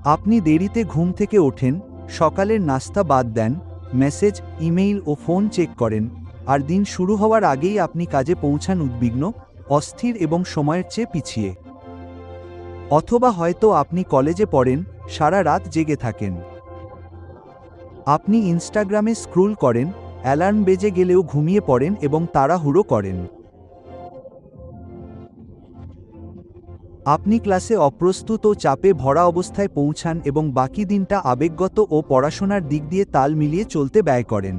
আপনি দেরিতে ঘুম থেকে ওঠেন, সকালের নাস্তা বাদ দেন, মেসেজ, ইমেইল ও ফোন চেক করেন, আর দিন শুরু হওয়ার আগেই আপনি কাজে পৌঁছান উদ্বিগ্ন, অস্থির এবং সময়ের চেয়ে পিছিয়ে। অথবা হয়তো আপনি কলেজে পড়েন, সারা রাত জেগে থাকেন। আপনি ইনস্টাগ্রামে স্ক্রল করেন, অ্যালার্ম বেজে গেলেও ঘুমিয়ে পড়েন এবং তাড়াহুড়ো করেন। আপনি ক্লাসে অপ্রস্তুত ও চাপে ভরা অবস্থায় পৌঁছান এবং বাকি দিনটা আবেগগত ও পড়াশোনার দিক দিয়ে তাল মিলিয়ে চলতে ব্যয় করেন।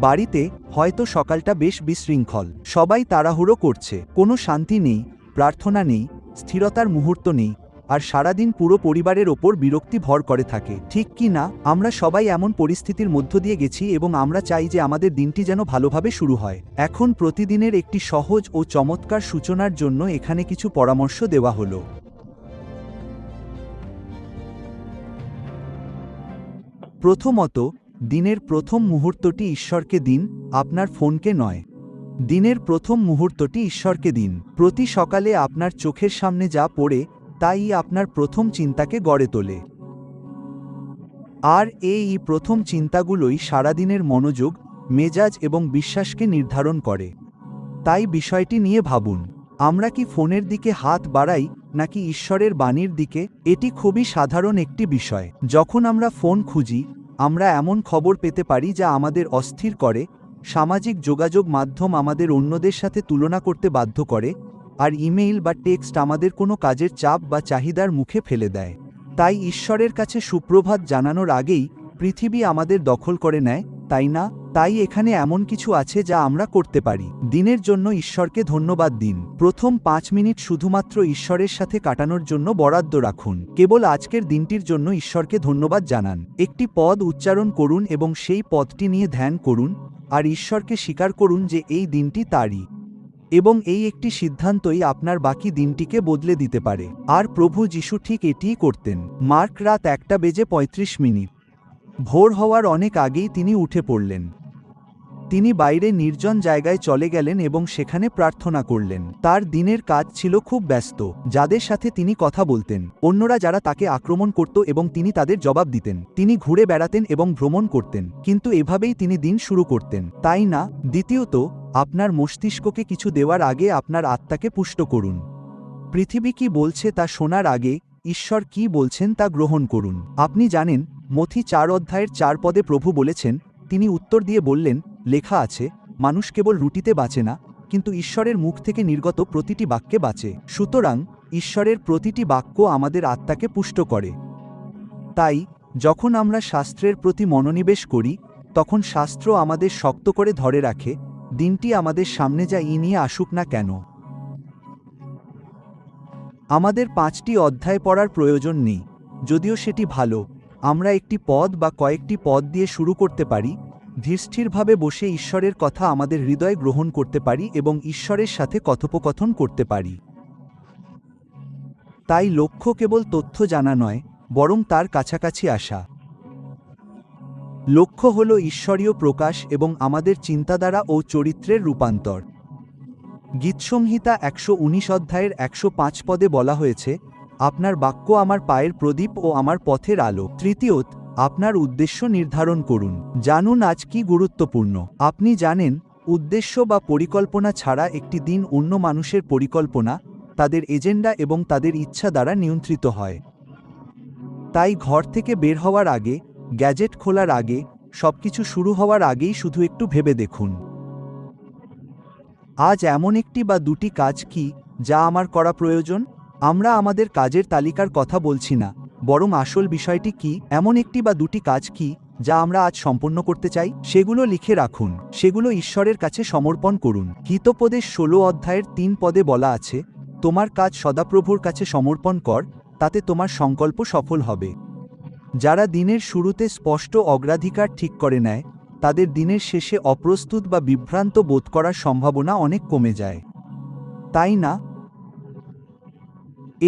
বাড়িতে হয়তো সকালটা বেশ বিশৃঙ্খল, সবাই তাড়াহুড়ো করছে, কোনো শান্তি নেই, প্রার্থনা নেই, স্থিরতার মুহূর্ত নেই, আর সারাদিন পুরো পরিবারের ওপর বিরক্তি ভর করে থাকে। ঠিক কি না? আমরা সবাই এমন পরিস্থিতির মধ্য দিয়ে গেছি এবং আমরা চাই যে আমাদের দিনটি যেন ভালোভাবে শুরু হয়। এখন প্রতিদিনের একটি সহজ ও চমৎকার সূচনার জন্য এখানে কিছু পরামর্শ দেওয়া হলো। প্রথমত, দিনের প্রথম মুহূর্তটি ঈশ্বরকে দিন, আপনার ফোনকে নয়। দিনের প্রথম মুহূর্তটি ঈশ্বরকে দিন। প্রতি সকালে আপনার চোখের সামনে যা পড়ে, তাই আপনার প্রথম চিন্তাকে গড়ে তোলে। আর এই প্রথম চিন্তাগুলোই সারাদিনের মনোযোগ, মেজাজ এবং বিশ্বাসকে নির্ধারণ করে। তাই বিষয়টি নিয়ে ভাবুন, আমরা কি ফোনের দিকে হাত বাড়াই নাকি ঈশ্বরের বাণীর দিকে? এটি খুবই সাধারণ একটি বিষয়। যখন আমরা ফোন খুঁজি, আমরা এমন খবর পেতে পারি যা আমাদের অস্থির করে, সামাজিক যোগাযোগ মাধ্যম আমাদের অন্যদের সাথে তুলনা করতে বাধ্য করে, আর ইমেইল বা টেক্সট আমাদের কোনো কাজের চাপ বা চাহিদার মুখে ফেলে দেয়। তাই ঈশ্বরের কাছে সুপ্রভাত জানানোর আগেই পৃথিবী আমাদের দখল করে নেয়, তাই না? তাই এখানে এমন কিছু আছে যা আমরা করতে পারি। দিনের জন্য ঈশ্বরকে ধন্যবাদ দিন। প্রথম 5 মিনিট শুধুমাত্র ঈশ্বরের সাথে কাটানোর জন্য বরাদ্দ রাখুন। কেবল আজকের দিনটির জন্য ঈশ্বরকে ধন্যবাদ জানান। একটি পদ উচ্চারণ করুন এবং সেই পদটি নিয়ে ধ্যান করুন, আর ঈশ্বরকে স্বীকার করুন যে এই দিনটি তারই। এবং এই একটি সিদ্ধান্তই আপনার বাকি দিনটিকে বদলে দিতে পারে। আর প্রভু যিশু ঠিক এটিই করতেন। মার্ক রাত 1:35। ভোর হওয়ার অনেক আগেই তিনি উঠে পড়লেন। তিনি বাইরে নির্জন জায়গায় চলে গেলেন এবং সেখানে প্রার্থনা করলেন। তার দিনের কাজ ছিল খুব ব্যস্ত। যাদের সাথে তিনি কথা বলতেন, অন্যরা যারা তাকে আক্রমণ করত এবং তিনি তাদের জবাব দিতেন। তিনি ঘুরে বেড়াতেন এবং ভ্রমণ করতেন, কিন্তু এভাবেই তিনি দিন শুরু করতেন, তাই না? দ্বিতীয়ত, আপনার মস্তিষ্ককে কিছু দেওয়ার আগে আপনার আত্মাকে পুষ্ট করুন। পৃথিবী কি বলছে তা শোনার আগে ঈশ্বর কি বলছেন তা গ্রহণ করুন। আপনি জানেন, মথি 4:4 প্রভু বলেছেন, তিনি উত্তর দিয়ে বললেন, লেখা আছে, মানুষ কেবল রুটিতে বাঁচে না, কিন্তু ঈশ্বরের মুখ থেকে নির্গত প্রতিটি বাক্যে বাঁচে। সুতরাং ঈশ্বরের প্রতিটি বাক্য আমাদের আত্মাকে পুষ্ট করে। তাই যখন আমরা শাস্ত্রের প্রতি মনোনিবেশ করি, তখন শাস্ত্র আমাদের শক্ত করে ধরে রাখে, দিনটি আমাদের সামনে যা নিয়ে আসুক না কেন। আমাদের 5টি অধ্যায় পড়ার প্রয়োজন নেই, যদিও সেটি ভালো। আমরা একটি পদ বা কয়েকটি পদ দিয়ে শুরু করতে পারি, ধীরস্থিরভাবে বসে ঈশ্বরের কথা আমাদের হৃদয়ে গ্রহণ করতে পারি এবং ঈশ্বরের সাথে কথোপকথন করতে পারি। তাই লক্ষ্য কেবল তথ্য জানা নয়, বরং তার কাছাকাছি আসা। লক্ষ্য হল ঈশ্বরীয় প্রকাশ এবং আমাদের চিন্তাধারা ও চরিত্রের রূপান্তর। গীতসংহিতা 119 অধ্যায়ের 105 পদে বলা হয়েছে, আপনার বাক্য আমার পায়ের প্রদীপ ও আমার পথের আলো। তৃতীয়ত, আপনার উদ্দেশ্য নির্ধারণ করুন। জানুন আজ কি গুরুত্বপূর্ণ। আপনি জানেন, উদ্দেশ্য বা পরিকল্পনা ছাড়া একটি দিন অন্য মানুষের পরিকল্পনা, তাদের এজেন্ডা এবং তাদের ইচ্ছা দ্বারা নিয়ন্ত্রিত হয়। তাই ঘর থেকে বের হওয়ার আগে, গ্যাজেট খোলার আগে, সবকিছু শুরু হওয়ার আগেই শুধু একটু ভেবে দেখুন, আজ এমন একটি বা দুটি কাজ কি যা আমার করা প্রয়োজন? আমরা আমাদের কাজের তালিকার কথা বলছি না, বরং আসল বিষয়টি কি, এমন একটি বা দুটি কাজ কি যা আমরা আজ সম্পন্ন করতে চাই? সেগুলো লিখে রাখুন, সেগুলো ঈশ্বরের কাছে সমর্পণ করুন। হিতোপদেশ 16 অধ্যায়ের 3 পদে বলা আছে, তোমার কাজ সদাপ্রভুর কাছে সমর্পণ কর, তাতে তোমার সংকল্প সফল হবে। যারা দিনের শুরুতে স্পষ্ট অগ্রাধিকার ঠিক করে নেয়, তাদের দিনের শেষে অপ্রস্তুত বা বিভ্রান্ত বোধ করার সম্ভাবনা অনেক কমে যায়, তাই না?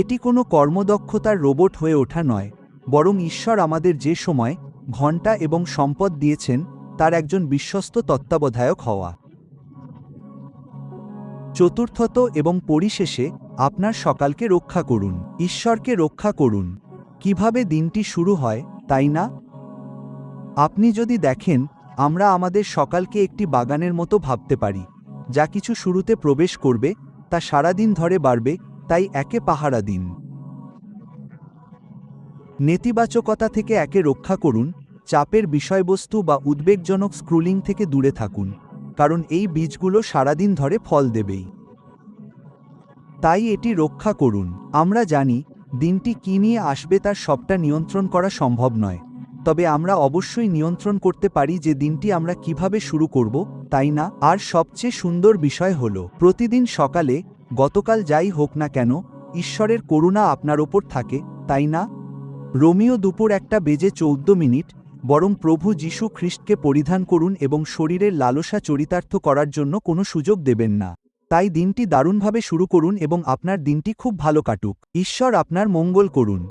এটি কোনো কর্মদক্ষতার রোবট হয়ে ওঠা নয়, বরং ঈশ্বর আমাদের যে সময়, ঘণ্টা এবং সম্পদ দিয়েছেন, তার একজন বিশ্বস্ত তত্ত্বাবধায়ক হওয়া। চতুর্থত এবং পরিশেষে, আপনার সকালকে রক্ষা করুন, ঈশ্বরকে রক্ষা করুন। কিভাবে দিনটি শুরু হয়, তাই না? আপনি যদি দেখেন, আমরা আমাদের সকালকে একটি বাগানের মতো ভাবতে পারি। যা কিছু শুরুতে প্রবেশ করবে তা সারাদিন ধরে বাড়বে, তাই একে পাহারা দিন। নেতিবাচকতা থেকে একে রক্ষা করুন, চাপের বিষয়বস্তু বা উদ্বেগজনক স্ক্রুলিং থেকে দূরে থাকুন, কারণ এই বীজগুলো সারাদিন ধরে ফল দেবেই। তাই এটি রক্ষা করুন। আমরা জানি দিনটি কী নিয়ে আসবে তার সবটা নিয়ন্ত্রণ করা সম্ভব নয়, তবে আমরা অবশ্যই নিয়ন্ত্রণ করতে পারি যে দিনটি আমরা কিভাবে শুরু করব, তাই না? আর সবচেয়ে সুন্দর বিষয় হল, প্রতিদিন সকালে, গতকাল যাই হোক না কেন, ঈশ্বরের করুণা আপনার ওপর থাকে, তাই না? রোমিও দুপুর 1:14 বরং প্রভু যীশু খ্রিস্টকে পরিধান করুন এবং শরীরের লালসা চরিতার্থ করার জন্য কোনো সুযোগ দেবেন না। তাই দিনটি দারুণভাবে শুরু করুন এবং আপনার দিনটি খুব ভালো কাটুক। ঈশ্বর আপনার মঙ্গল করুন।